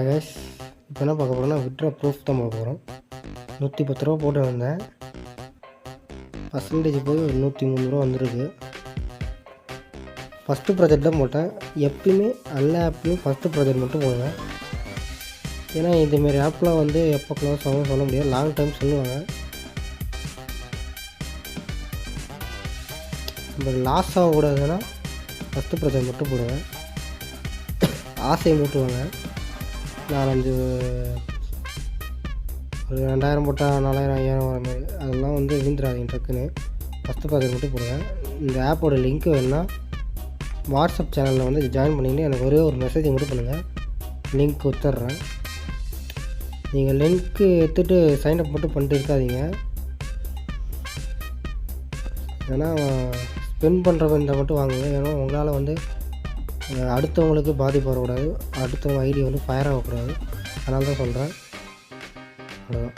Guys, இப்போ என்ன பார்க்க போகிறோம்னா விட்ரா ப்ரூஃப் தான் பார்க்க போகிறோம். 110 ரூபா போட்டு வந்தேன். பர்சன்டேஜ் போய் ஒரு 103 ரூபா வந்துருக்கு. ஃபஸ்ட்டு ப்ராஜெக்ட் தான் போட்டேன். எப்பயுமே எல்லா ஆப்லேயும் ஃபஸ்ட்டு ப்ராஜெக்ட் மட்டும் போடுவேன். ஏன்னா இந்தமாரி ஆப்லாம் வந்து எப்போ க்ளோஸ் ஆகும் சொல்ல முடியாது, லாங் டைம் சொல்லுவாங்க. நம்ம லாஸ் ஆகக்கூடாதுன்னா ஃபஸ்ட்டு ப்ராஜெக்ட் மட்டும் போடுவேன். ஆசையை மூட்டுவாங்க. 4-5 ஒரு 2000 போட்டால் 4000 5000 வர மாதிரி அதெல்லாம் வந்து விழுந்துடாதீங்க டக்குன்னு. ஃபஸ்ட்டு ப்ராஜெக்ட் மட்டும் போடுவேன். இந்த ஆப்போட லிங்க்கு வேணுன்னா வாட்ஸ்அப் சேனலில் வந்து ஜாயின் பண்ணிக்கிட்டு எனக்கு ஒரே ஒரு மெசேஜ் மட்டும் பண்ணுங்கள், லிங்க் கொடுத்துட்றேன். நீங்கள் லிங்க்கு எடுத்துகிட்டு சைன்அப் மட்டும் பண்ணிட்டு இருக்காதீங்க. ஏன்னா ஸ்பெண்ட் பண்ணுற இந்த மட்டும் வாங்குங்க. ஏன்னா உங்களால் வந்து அடுத்தவங்களுக்கு பாதிப்பு வரக்கூடாது, அடுத்தவங்க ஐடி வந்து ஃபயர் ஆகக்கூடாது. அதனால தான் சொல்கிறேன். அவ்வளோதான்.